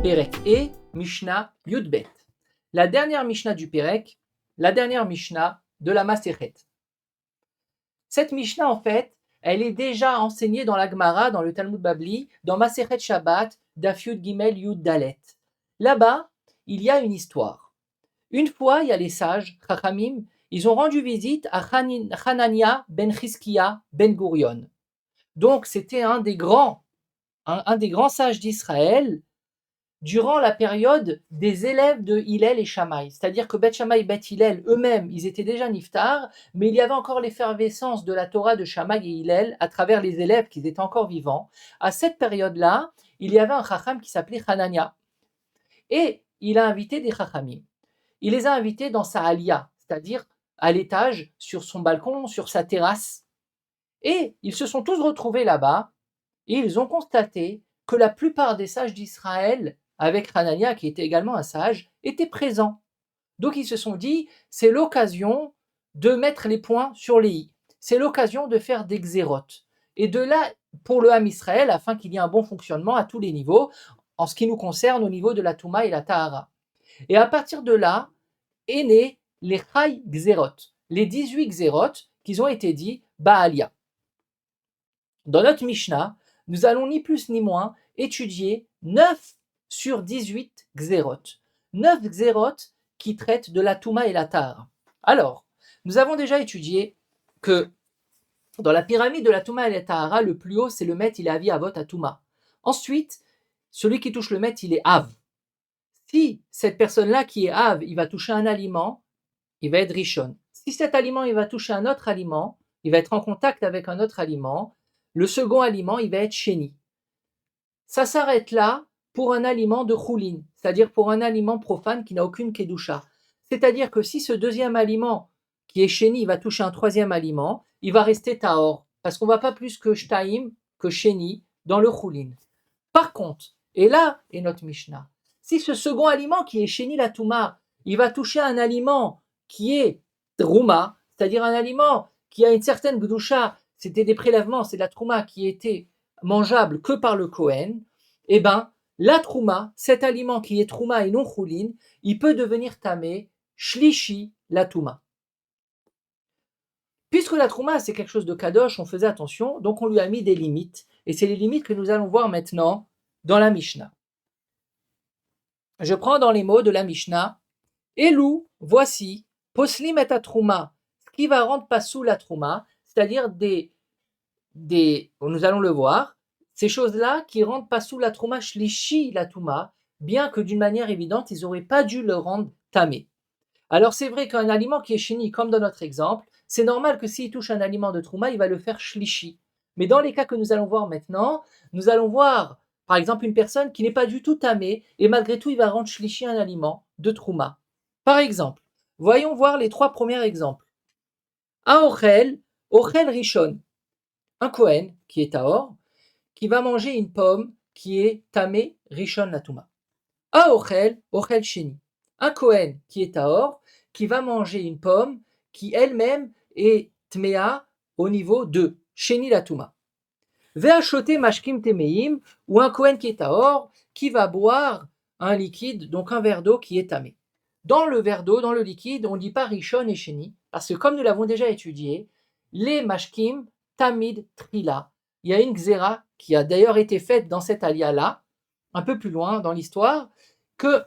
Perek et Mishnah Yudbet. La dernière Mishnah du Perek, la dernière Mishnah de la Masechet. Cette Mishnah, en fait, elle est déjà enseignée dans la Gemara, dans le Talmud Babli, dans Masechet Shabbat, Daf Yud Gimel Yud Dalet. Là-bas, il y a une histoire. Une fois, il y a les sages, Chachamim, ils ont rendu visite à Hanania ben Chizkiya ben Gurion. Donc, c'était un des grands sages d'Israël durant la période des élèves de Hillel et Shammai. C'est-à-dire que Beth Shammai et Beth Hillel, eux-mêmes, ils étaient déjà niftar, mais il y avait encore l'effervescence de la Torah de Shammai et Hillel à travers les élèves qui étaient encore vivants. À cette période-là, il y avait un chacham qui s'appelait Hanania. Et il a invité des chachamim. Il les a invités dans sa alia, c'est-à-dire à l'étage, sur son balcon, sur sa terrasse. Et ils se sont tous retrouvés là-bas et ils ont constaté que la plupart des sages d'Israël, avec Hanania qui était également un sage, étaient présents. Donc ils se sont dit, c'est l'occasion de mettre les points sur les i. C'est l'occasion de faire des xérotes. Et de là, pour le Ham Israël, afin qu'il y ait un bon fonctionnement à tous les niveaux, en ce qui nous concerne au niveau de la Touma et la Tahara. Et à partir de là, est né les Chai Xerot, les 18 Xerot qui ont été dits Baalia. Dans notre Mishnah, nous allons ni plus ni moins étudier 9 sur 18 Xerot. 9 Xerot qui traitent de la Touma et la Tahara. Alors, nous avons déjà étudié que dans la pyramide de la Touma et la Tahara, le plus haut, c'est le Met, il est Avi Avot à Touma. Ensuite, celui qui touche le Met, il est Av. Si cette personne-là qui est Av, il va toucher un aliment, il va être Rishon. Si cet aliment, il va toucher un autre aliment, il va être en contact avec un autre aliment, le second aliment, il va être Sheni. Ça s'arrête là pour un aliment de Choulin, c'est-à-dire pour un aliment profane qui n'a aucune Kedusha. C'est-à-dire que si ce deuxième aliment, qui est Sheni, il va toucher un troisième aliment, il va rester Tahor, parce qu'on ne va pas plus que Shtaim, que Sheni, dans le Choulin. Par contre, et là est notre Mishnah, si ce second aliment qui est Sheni la Touma, il va toucher un aliment qui est Trouma, c'est-à-dire un aliment qui a une certaine Gdusha, c'était des prélèvements, c'est de la Trouma qui était mangeable que par le Kohen, eh bien, la Trouma, cet aliment qui est Trouma et non Choulin, il peut devenir Tamé, Shlishi la Touma. Puisque la Trouma, c'est quelque chose de Kadosh, on faisait attention, donc on lui a mis des limites, et c'est les limites que nous allons voir maintenant dans la Mishnah. Je prends dans les mots de la Mishnah, Elou, voici, poslim et trouma, ce qui va rendre pas sous la trouma, c'est-à-dire nous allons le voir, ces choses-là qui rendent pas sous la trouma, shlishi la touma, bien que d'une manière évidente, ils n'auraient pas dû le rendre tamé. Alors c'est vrai qu'un aliment qui est sheni, comme dans notre exemple, c'est normal que s'il touche un aliment de trouma, il va le faire shlishi. Mais dans les cas que nous allons voir maintenant, nous allons voir par exemple une personne qui n'est pas du tout tamée et malgré tout il va rendre shlishi un aliment de trouma. Par exemple, voyons voir les 3 premiers exemples. Aochel, Ochel Rishon, un Kohen qui est Tahor, qui va manger une pomme qui est tamée Rishon la touma. Aochel, Ochel Sheni, un Kohen qui est Tahor, qui va manger une pomme qui elle-même est Tmea au niveau de Sheni la touma. Ve'achote mashkim temeim, ou un Kohen qui est Tahor, qui va boire un liquide, donc un verre d'eau qui est tamé. Dans le verre d'eau, dans le liquide, on ne dit pas Rishon et Sheni, parce que comme nous l'avons déjà étudié, les mashkim, tamid, trila. Il y a une xéra qui a d'ailleurs été faite dans cette alia-là, un peu plus loin dans l'histoire, que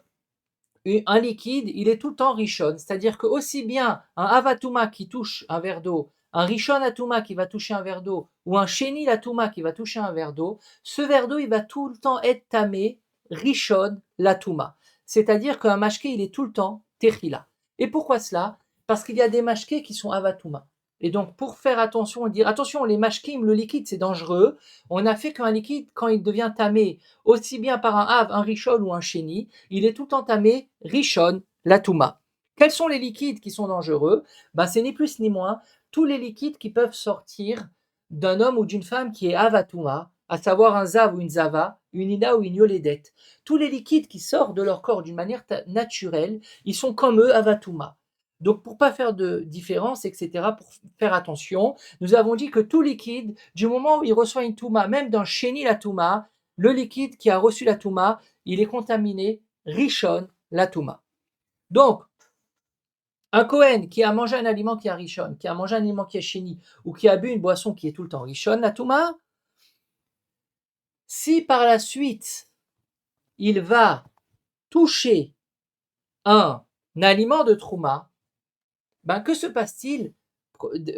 un liquide, il est tout le temps Rishon, c'est-à-dire que aussi bien un Avatouma qui touche un verre d'eau, un Rishon Atouma qui va toucher un verre d'eau, ou un Sheni Atouma qui va toucher un verre d'eau, ce verre d'eau, il va tout le temps être tamé, Rishon Latouma. C'est-à-dire qu'un mashké, il est tout le temps Techila. Et pourquoi cela? Parce qu'il y a des mashkés qui sont Avatouma. Et donc, pour faire attention, dire attention, les mashkim, le liquide, c'est dangereux. On a fait qu'un liquide, quand il devient tamé, aussi bien par un Av, un Rishon ou un Sheni, il est tout le temps tamé Rishon Latouma. Quels sont les liquides qui sont dangereux? C'est ni plus ni moins tous les liquides qui peuvent sortir d'un homme ou d'une femme qui est Avatouma, à savoir un Zav ou une Zava, une Ina ou une Yoledet. Tous les liquides qui sortent de leur corps d'une manière naturelle, ils sont comme eux Avatouma. Donc pour ne pas faire de différence, etc., pour faire attention, nous avons dit que tout liquide, du moment où il reçoit une Touma, même d'un Sheni la Touma, le liquide qui a reçu la Touma, il est contaminé Rishon la Touma. Donc, un Kohen qui a mangé un aliment qui est Rishon, qui a mangé un aliment qui est Sheni, ou qui a bu une boisson qui est tout le temps Rishon la Touma, si par la suite il va toucher un aliment de Trouma, ben que se passe-t-il?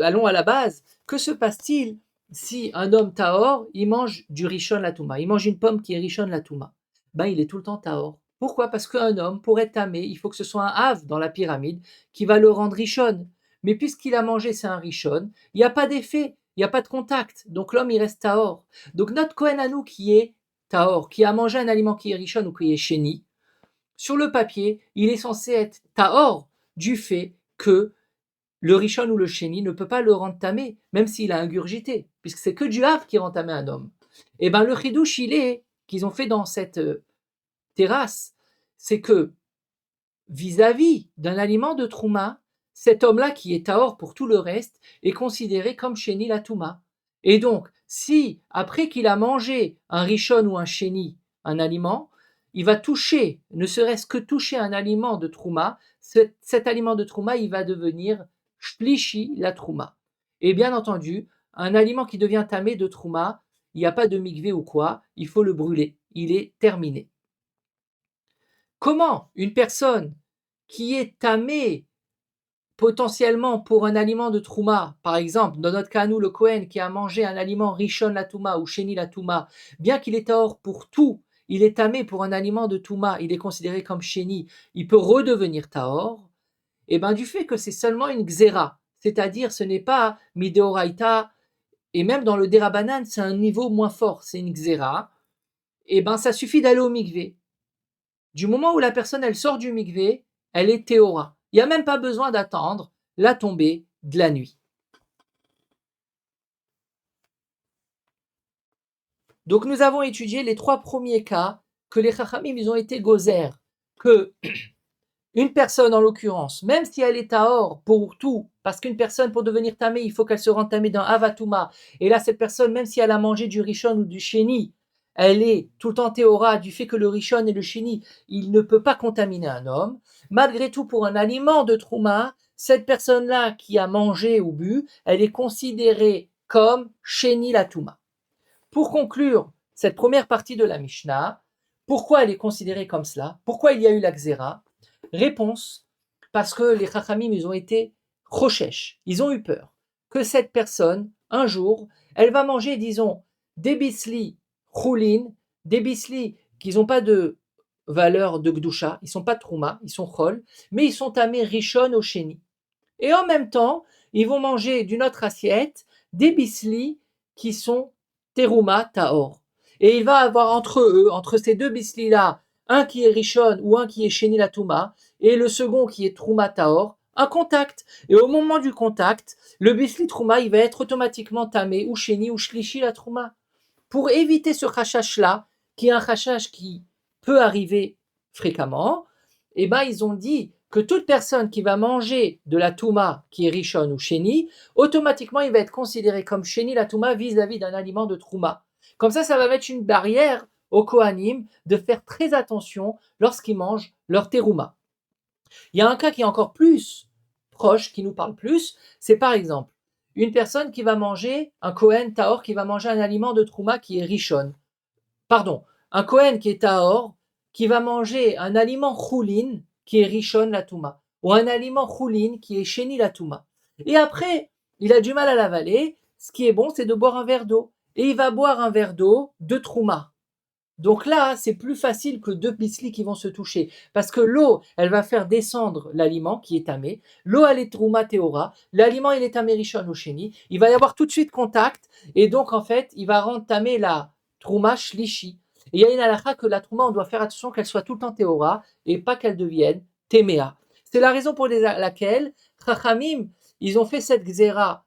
Allons à la base. Que se passe-t-il si un homme Tahor, il mange du Rishon la Touma, il mange une pomme qui est Rishon la Touma? Ben il est tout le temps Tahor. Pourquoi? Parce qu'un homme, pour être tamé, il faut que ce soit un Hav dans la pyramide qui va le rendre Rishon. Mais puisqu'il a mangé, c'est un Rishon, il n'y a pas d'effet, il n'y a pas de contact. Donc l'homme, il reste Tahor. Donc notre Kohen à nous qui est Tahor, qui a mangé un aliment qui est Rishon ou qui est Sheni, sur le papier, il est censé être Tahor du fait que le Rishon ou le Sheni ne peut pas le rendre tamé, même s'il a ingurgité, puisque c'est que du Hav qui rend tamé un homme. Et bien le Chidouche, il est, qu'ils ont fait dans cette terrasse, c'est que vis-à-vis d'un aliment de Trouma, cet homme-là qui est Tahor pour tout le reste est considéré comme Sheni la Touma. Et donc, si après qu'il a mangé un Rishon ou un Sheni, un aliment, il va toucher, ne serait-ce que toucher un aliment de Trouma, cet aliment de Trouma, il va devenir Shlishi la Trouma. Et bien entendu, un aliment qui devient tamé de Trouma, il n'y a pas de mikvé ou quoi, il faut le brûler, il est terminé. Comment une personne qui est tamée potentiellement pour un aliment de Trouma, par exemple, dans notre cas, nous, le Kohen, qui a mangé un aliment Rishon la Touma ou Sheni la Touma, bien qu'il est tahor pour tout, il est tamé pour un aliment de Touma, il est considéré comme Sheni, il peut redevenir tahor, et bien du fait que c'est seulement une Xéra, c'est-à-dire ce n'est pas Mideoraita, et même dans le Derabanan, c'est un niveau moins fort, c'est une Xéra, et bien ça suffit d'aller au mikvé. Du moment où la personne elle sort du mikvé, elle est théora. Il n'y a même pas besoin d'attendre la tombée de la nuit. Donc nous avons étudié les 3 premiers cas que les Chachamim ils ont été gozer, que une personne en l'occurrence, même si elle est tahor pour tout, parce qu'une personne pour devenir tamé, il faut qu'elle se rende tamé dans Avatouma, et là cette personne, même si elle a mangé du Rishon ou du Sheni, elle est tout le temps théora du fait que le Rishon et le Sheni, il ne peut pas contaminer un homme. Malgré tout, pour un aliment de Trouma, cette personne-là qui a mangé ou bu, elle est considérée comme Sheni la Touma. Pour conclure cette première partie de la Mishnah, pourquoi elle est considérée comme cela? Pourquoi il y a eu la Xéra? Réponse, parce que les Chachamim, ils ont été rochesh, ils ont eu peur que cette personne, un jour, elle va manger, disons, des bisli choulin, des bisli qui n'ont pas de valeur de gdusha, ils sont pas trouma, ils sont chol, mais ils sont tamés rishon au sheni. Et en même temps, ils vont manger d'une autre assiette des bisli qui sont terouma taor. Et il va avoir entre eux, entre ces deux bisli-là, un qui est rishon ou un qui est sheni la touma, et le second qui est trouma taor, un contact. Et au moment du contact, le bisli trouma, il va être automatiquement tamé ou sheni ou shlishi la trouma. Pour éviter ce chachash-là, qui est un chachash qui peut arriver fréquemment, eh ben ils ont dit que toute personne qui va manger de la touma qui est rishon ou sheni, automatiquement il va être considéré comme sheni la touma vis-à-vis d'un aliment de trouma. Comme ça va mettre une barrière aux kohanim de faire très attention lorsqu'ils mangent leur terouma. Il y a un cas qui est encore plus proche, qui nous parle plus, c'est par exemple une personne qui va manger, un Kohen Tahor qui va manger un aliment de Trouma qui est Rishon. Pardon, un Kohen qui est Tahor qui va manger un aliment Choulin qui est Rishon la Touma. Ou un aliment Choulin qui est Sheni la Touma. Et après, il a du mal à l'avaler. Ce qui est bon, c'est de boire un verre d'eau. Et il va boire un verre d'eau de Trouma. Donc là, c'est plus facile que deux bislis qui vont se toucher. Parce que l'eau, elle va faire descendre l'aliment qui est tamé. L'eau, elle est trouma théora. L'aliment, il est tamé rishon ou sheni. Il va y avoir tout de suite contact. Et donc, en fait, il va rendre tamé la trouma shlishi. Et il y a une halakha que la trouma, on doit faire attention qu'elle soit tout le temps théora et pas qu'elle devienne téméa. C'est la raison pour laquelle Chachamim, ils ont fait cette xéra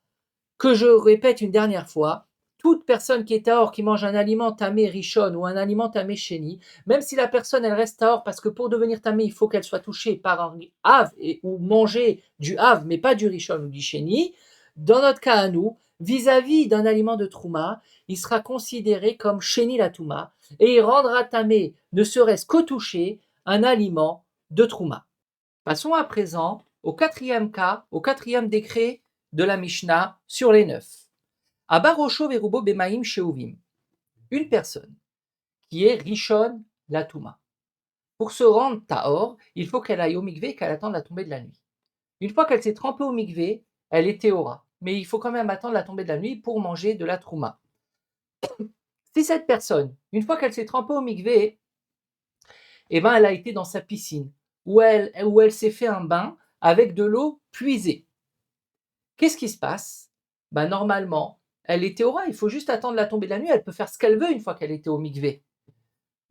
que je répète une dernière fois. Toute personne qui est tahor, qui mange un aliment tamé rishon ou un aliment tamé sheni, même si la personne elle reste tahor parce que pour devenir tamé il faut qu'elle soit touchée par un hav ou manger du hav mais pas du rishon ou du sheni, dans notre cas à nous, vis-à-vis d'un aliment de trouma, il sera considéré comme sheni la touma et il rendra tamé, ne serait-ce qu'au toucher, un aliment de trouma. Passons à présent au quatrième cas, au quatrième décret de la Mishnah sur les 9. Abarosho verubo bemaim sheuvim. Une personne qui est rishon la touma. Pour se rendre tahor, il faut qu'elle aille au mikvé et qu'elle attende la tombée de la nuit. Une fois qu'elle s'est trempée au mikvé, elle est théora. Mais il faut quand même attendre la tombée de la nuit pour manger de la trouma. Si cette personne, une fois qu'elle s'est trempée au mikvé, elle a été dans sa piscine, où elle s'est fait un bain avec de l'eau puisée. Qu'est-ce qui se passe? Normalement, elle est théora, il faut juste attendre la tombée de la nuit, elle peut faire ce qu'elle veut une fois qu'elle était au mikvé.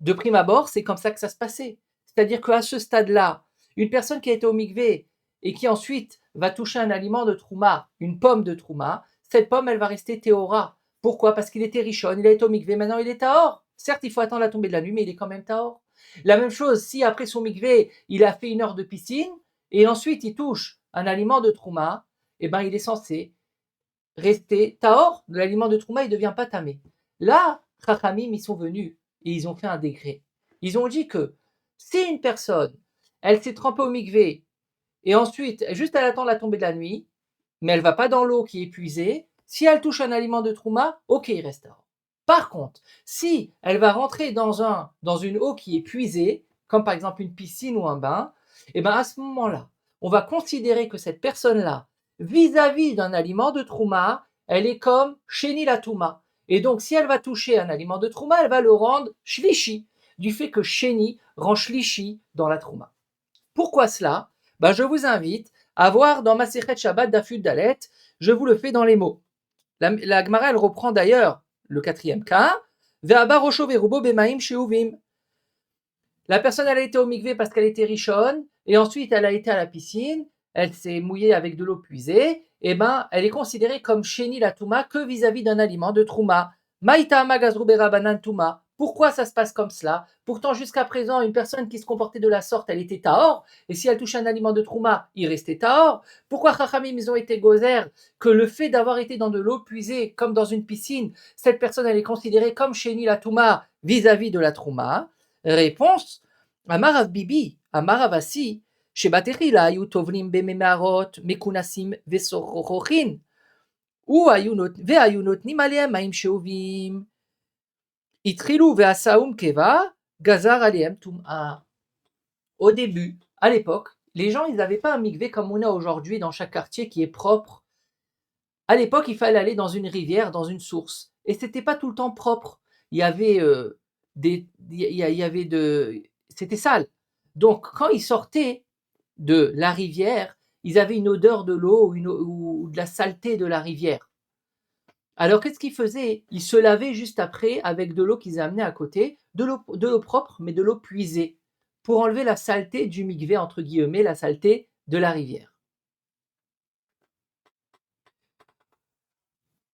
De prime abord, c'est comme ça que ça se passait. C'est-à-dire qu'à ce stade-là, une personne qui a été au mikvé et qui ensuite va toucher un aliment de trouma, une pomme de trouma, cette pomme, elle va rester théora. Pourquoi? Parce qu'il était richon, il a été au mikvé, maintenant il est tahor. Certes, il faut attendre la tombée de la nuit, mais il est quand même tahor. La même chose, si après son mikvé, il a fait 1 heure de piscine et ensuite il touche un aliment de trouma, il est censé rester tahor. L'aliment de trouma, il ne devient pas tamé. Là, Chachamim, ils sont venus et ils ont fait un décret. Ils ont dit que si une personne, elle s'est trempée au mikvé et ensuite, juste elle attend la tombée de la nuit, mais elle ne va pas dans l'eau qui est épuisée, si elle touche un aliment de trouma, ok, il reste tahor. Par contre, si elle va rentrer dans une eau qui est puisée, comme par exemple une piscine ou un bain, à ce moment-là, on va considérer que cette personne-là, vis-à-vis d'un aliment de trouma, elle est comme sheni la touma. Et donc, si elle va toucher un aliment de trouma, elle va le rendre shlishi, du fait que sheni rend shlishi dans la trouma. Pourquoi cela? Je vous invite à voir dans Masechet Shabbat Dafud Dalet, je vous le fais dans les mots. La Gemara, elle reprend d'ailleurs le quatrième cas. Ve'abar rosho verubo bemaim sheuvim. La personne, elle a été au mikvé parce qu'elle était richonne, et ensuite elle a été à la piscine, elle s'est mouillée avec de l'eau puisée, elle est considérée comme sheni la touma que vis-à-vis d'un aliment de trouma. Maïta magazru berabanan touma. Pourquoi ça se passe comme cela? Pourtant, jusqu'à présent, une personne qui se comportait de la sorte, elle était tahor, et si elle touchait un aliment de trouma, il restait tahor. Pourquoi Chachamim, ils ont été gozer que le fait d'avoir été dans de l'eau puisée, comme dans une piscine, cette personne, elle est considérée comme sheni la touma vis-à-vis de la trouma? Réponse, Amarav Bibi, Amarav Assi, שבתחילה היו טובלים במערות, מכונסים ושוחחים, והיו נותנים עליהם מים שאובים. התחילו ועשאום קיבה, גזר עליהם טומאה. Au début, à l'époque, les gens, ils n'avaient pas un mikvé comme on a aujourd'hui dans chaque quartier qui est propre. À l'époque, il fallait aller dans une rivière, dans une source. Et c'était pas tout le temps propre. Il y avait c'était sale. Donc, quand ils sortaient de la rivière, ils avaient une odeur de l'eau ou de la saleté de la rivière. Alors, qu'est-ce qu'ils faisaient? Ils se lavaient juste après avec de l'eau qu'ils amenaient à côté, de l'eau propre, mais de l'eau puisée, pour enlever la saleté du mikvé, entre guillemets, la saleté de la rivière.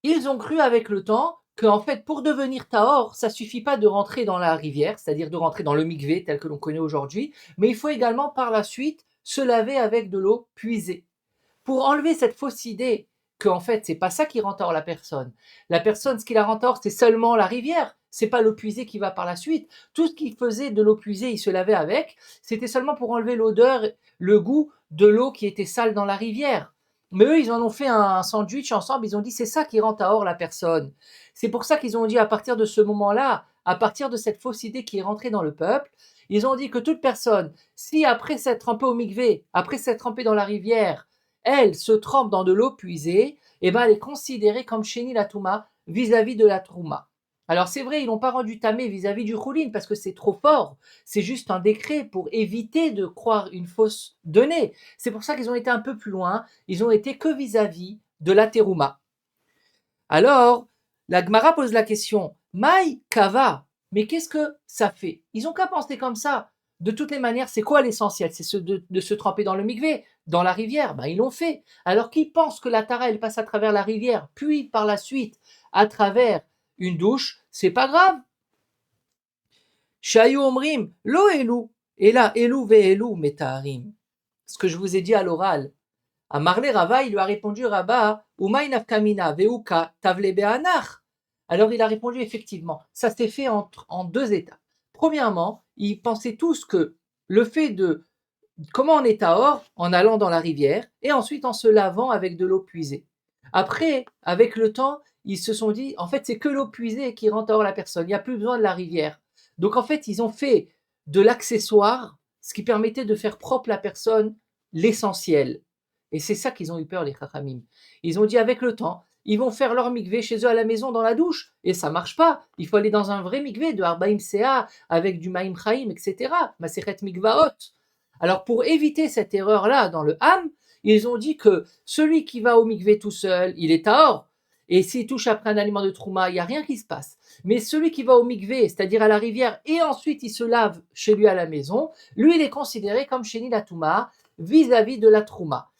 Ils ont cru avec le temps qu'en fait, pour devenir tahor, ça suffit pas de rentrer dans la rivière, c'est-à-dire de rentrer dans le mikvé tel que l'on connaît aujourd'hui, mais il faut également par la suite se laver avec de l'eau puisée. Pour enlever cette fausse idée qu'en fait, c'est pas ça qui rend tahor la personne. La personne, ce qui la rend tahor, c'est seulement la rivière. C'est pas l'eau puisée qui va par la suite. Tout ce qui faisait de l'eau puisée, il se lavait avec, c'était seulement pour enlever l'odeur, le goût de l'eau qui était sale dans la rivière. Mais eux, ils en ont fait un sandwich ensemble, ils ont dit c'est ça qui rend tahor la personne. C'est pour ça qu'ils ont dit à partir de ce moment-là, à partir de cette fausse idée qui est rentrée dans le peuple, ils ont dit que toute personne, si après s'être trempée au mikvé, après s'être trempée dans la rivière, elle se trempe dans de l'eau puisée, elle est considérée comme sheni la touma vis-à-vis de la trouma. Alors c'est vrai, ils n'ont pas rendu tamé vis-à-vis du choulin parce que c'est trop fort. C'est juste un décret pour éviter de croire une fausse donnée. C'est pour ça qu'ils ont été un peu plus loin. Ils ont été que vis-à-vis de la terouma. Alors, la Gemara pose la question, Maï kava, mais qu'est-ce que ça fait? Ils n'ont qu'à penser comme ça. De toutes les manières, c'est quoi l'essentiel? C'est de se tremper dans le mikvé, dans la rivière. Ils l'ont fait. Alors qui pense que la tara, elle passe à travers la rivière, puis par la suite à travers une douche, c'est pas grave. Shayu omrim, lo elu, et là, elu ve elu metaharim. Ce que je vous ai dit à l'oral. Amarle Rava, il lui a répondu, Rabba, Umay nafkamina veuka tavle be'anach. Alors il a répondu, effectivement, ça s'est fait en deux étapes. Premièrement, ils pensaient tous que le fait de comment on est tahor en allant dans la rivière et ensuite en se lavant avec de l'eau puisée. Après, avec le temps, ils se sont dit, en fait, c'est que l'eau puisée qui rend tahor la personne. Il n'y a plus besoin de la rivière. Donc, en fait, ils ont fait de l'accessoire, ce qui permettait de faire propre la personne, l'essentiel. Et c'est ça qu'ils ont eu peur, les chachamim. Ils ont dit, avec le temps, ils vont faire leur mikvé chez eux à la maison dans la douche. Et ça marche pas. Il faut aller dans un vrai mikvé de Arbaim Sea avec du Maïm Chaim, etc. Masechet Mikvaot. Alors pour éviter cette erreur-là dans le Ham, ils ont dit que celui qui va au mikvé tout seul, il est tahor. Et s'il touche après un aliment de trouma, il n'y a rien qui se passe. Mais celui qui va au mikvé, c'est-à-dire à la rivière, et ensuite il se lave chez lui à la maison, lui il est considéré comme Sheni la Touma vis-à-vis de la trouma.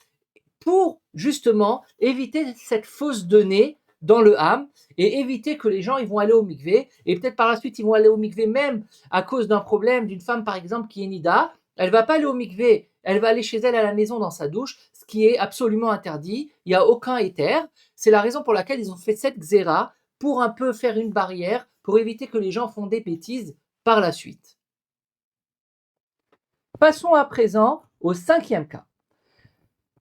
Pour justement éviter cette fausse donnée dans le Ham et éviter que les gens ils vont aller au mikvé et peut-être par la suite ils vont aller au mikvé même à cause d'un problème d'une femme par exemple qui est nida. Elle va pas aller au mikvé, elle va aller chez elle à la maison dans sa douche, ce qui est absolument interdit. Il n'y a aucun éther. C'est la raison pour laquelle ils ont fait cette xéra pour un peu faire une barrière pour éviter que les gens font des bêtises par la suite. Passons à présent au cinquième cas.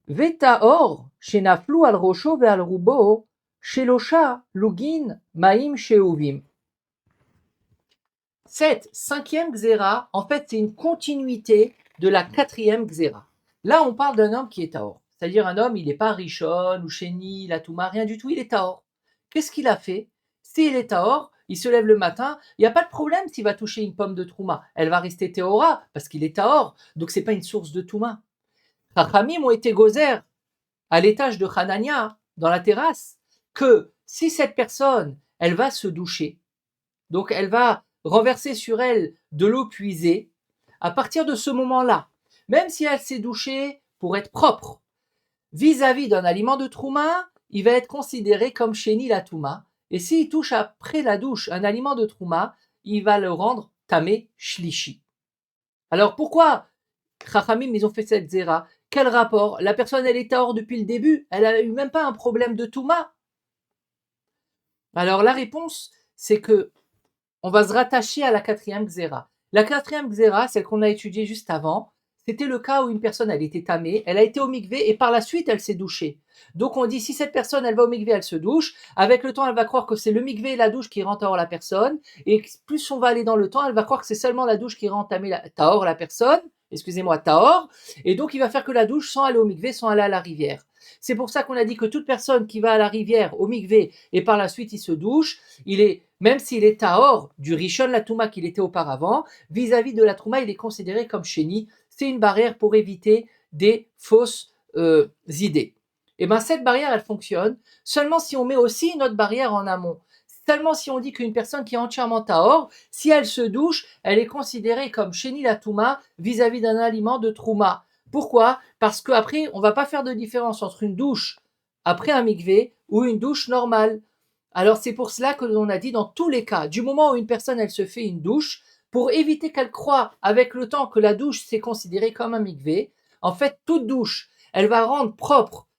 Vetaor shenaflu al rosho ve'al rubo shelosha lugin maim sheuvim. Cette cinquième xéra, en fait, c'est une continuité de la quatrième xéra. Là, on parle d'un homme qui est tahor. C'est-à-dire un homme, il n'est pas Rishon ou Sheni, Latouma, rien du tout, il est tahor. Qu'est-ce qu'il a fait? S'il est tahor, il se lève le matin, il n'y a pas de problème s'il va toucher une pomme de trouma. Elle va rester théora parce qu'il est tahor. Donc, ce n'est pas une source de touma. Chachamim ont été gozer à l'étage de Hanania, dans la terrasse, que si cette personne, elle va se doucher, donc elle va renverser sur elle de l'eau puisée, à partir de ce moment-là, même si elle s'est douchée pour être propre, vis-à-vis d'un aliment de trouma, il va être considéré comme Sheni la Touma, et s'il touche après la douche un aliment de trouma, il va le rendre Tamé Shlishi. Alors pourquoi Chachamim, ils ont fait cette zéra? Quel rapport? La personne, elle est tahor depuis le début. Elle n'a eu même pas un problème de touma. Alors la réponse, c'est que on va se rattacher à la quatrième xéra. La quatrième xéra, celle qu'on a étudiée juste avant, c'était le cas où une personne, elle était tamée, elle a été au mikvé et par la suite, elle s'est douchée. Donc on dit, si cette personne, elle va au mikvé, elle se douche, avec le temps, elle va croire que c'est le mikvé et la douche qui rend tahor la personne, et plus on va aller dans le temps, elle va croire que c'est seulement la douche qui rend tahor la personne, tahor, et donc il va faire que la douche sans aller au mikvé, sans aller à la rivière. C'est pour ça qu'on a dit que toute personne qui va à la rivière, au mikvé, et par la suite il se douche, il est, même s'il est tahor du rishon la touma qu'il était auparavant, vis-à-vis de la touma, il est considéré comme sheni. C'est une barrière pour éviter des fausses idées. Et bien cette barrière, elle fonctionne seulement si on met aussi une autre barrière en amont. Seulement si on dit qu'une personne qui est entièrement tahor, si elle se douche, elle est considérée comme sheni la touma vis-à-vis d'un aliment de trouma. Pourquoi? Parce qu'après, on ne va pas faire de différence entre une douche après un mikvé ou une douche normale. Alors c'est pour cela que l'on a dit dans tous les cas, du moment où une personne elle se fait une douche, pour éviter qu'elle croie avec le temps que la douche c'est considéré comme un mikvé, en fait toute douche, elle va rendre propre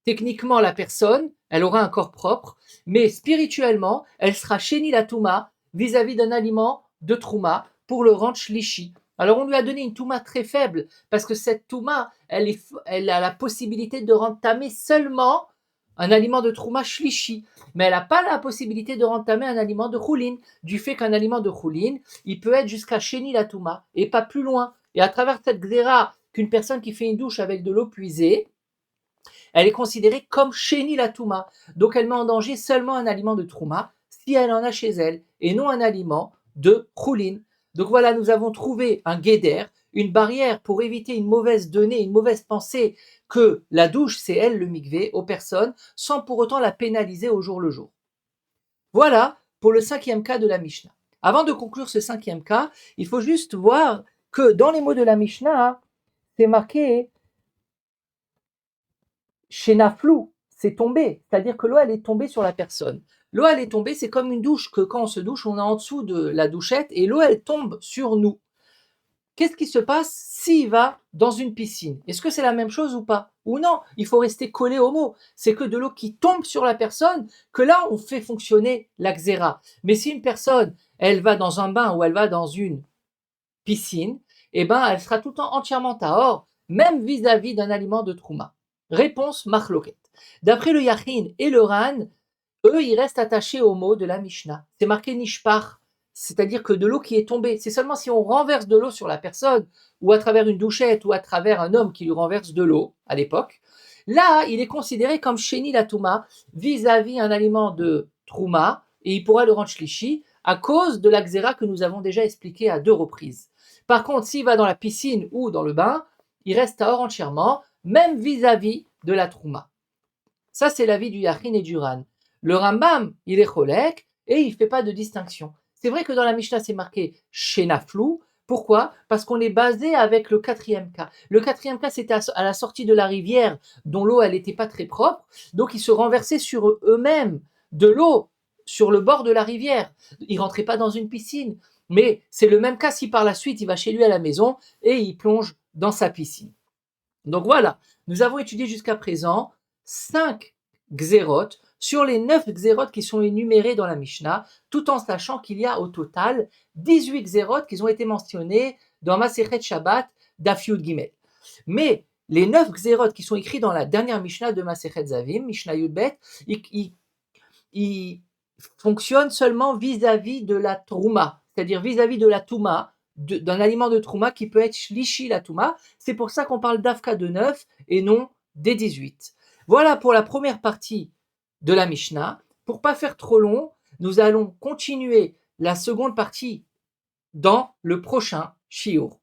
techniquement la personne, elle aura un corps propre, mais spirituellement, elle sera sheni la touma vis-à-vis d'un aliment de trouma pour le rendre shlishi. Alors on lui a donné une touma très faible parce que cette touma, elle a la possibilité de rendre tamé seulement un aliment de trouma shlishi, mais elle n'a pas la possibilité de rendre tamé un aliment de choulin, du fait qu'un aliment de choulin, il peut être jusqu'à sheni la touma et pas plus loin. Et à travers cette gzéra qu'une personne qui fait une douche avec de l'eau puisée, elle est considérée comme sheni la touma. Donc elle met en danger seulement un aliment de trouma si elle en a chez elle et non un aliment de choulin. Donc voilà, nous avons trouvé un guéder, une barrière pour éviter une mauvaise donnée, une mauvaise pensée que la douche c'est elle le mikvé aux personnes sans pour autant la pénaliser au jour le jour. Voilà pour le cinquième cas de la Mishnah. Avant de conclure ce cinquième cas, il faut juste voir que dans les mots de la Mishnah, c'est marqué Shenaflou, c'est tombé, c'est-à-dire que l'eau elle est tombée sur la personne. L'eau elle est tombée, c'est comme une douche que quand on se douche, on est en dessous de la douchette et l'eau elle tombe sur nous. Qu'est-ce qui se passe s'il va dans une piscine? Est-ce que c'est la même chose ou pas? Ou non, il faut rester collé au mot. C'est que de l'eau qui tombe sur la personne, que là, on fait fonctionner la xéra. Mais si une personne, elle va dans un bain ou elle va dans une piscine, eh ben, elle sera tout le temps entièrement tahor, même vis-à-vis d'un aliment de trouma. Réponse machloket. D'après le Yachin et le Ran, eux, ils restent attachés au mot de la Mishnah. C'est marqué nishpar, c'est-à-dire que de l'eau qui est tombée. C'est seulement si on renverse de l'eau sur la personne, ou à travers une douchette, ou à travers un homme qui lui renverse de l'eau, à l'époque, là, il est considéré comme sheni la touma, vis-à-vis un aliment de trouma, et il pourra le rendre shlishi, à cause de la xéra que nous avons déjà expliqué à 2 reprises. Par contre, s'il va dans la piscine ou dans le bain, il reste tahor entièrement, même vis-à-vis de la trouma. Ça, c'est l'avis du Yachin et du Ran. Le Rambam, il est cholek et il ne fait pas de distinction. C'est vrai que dans la Mishnah, c'est marqué Shenaflou. Pourquoi? Parce qu'on est basé avec le 4e cas. Le 4e cas, c'était à la sortie de la rivière, dont l'eau, elle n'était pas très propre. Donc, ils se renversaient sur eux-mêmes de l'eau sur le bord de la rivière. Ils ne rentraient pas dans une piscine. Mais c'est le même cas si par la suite, il va chez lui à la maison et il plonge dans sa piscine. Donc voilà, nous avons étudié jusqu'à présent 5 xérotes sur les 9 xérotes qui sont énumérées dans la Mishnah, tout en sachant qu'il y a au total 18 xérotes qui ont été mentionnées dans Masechet Shabbat Daf Yud Gimel. Mais les 9 xérotes qui sont écrits dans la dernière Mishnah de Masechet Zavim, Mishnah Yud Bet, ils fonctionnent seulement vis-à-vis de la trouma, c'est-à-dire vis-à-vis de la touma, d'un aliment de trouma qui peut être shlishi la touma. C'est pour ça qu'on parle d'Afka de 9 et non des 18. Voilà pour la première partie de la Mishnah. Pour pas faire trop long, nous allons continuer la seconde partie dans le prochain shiur.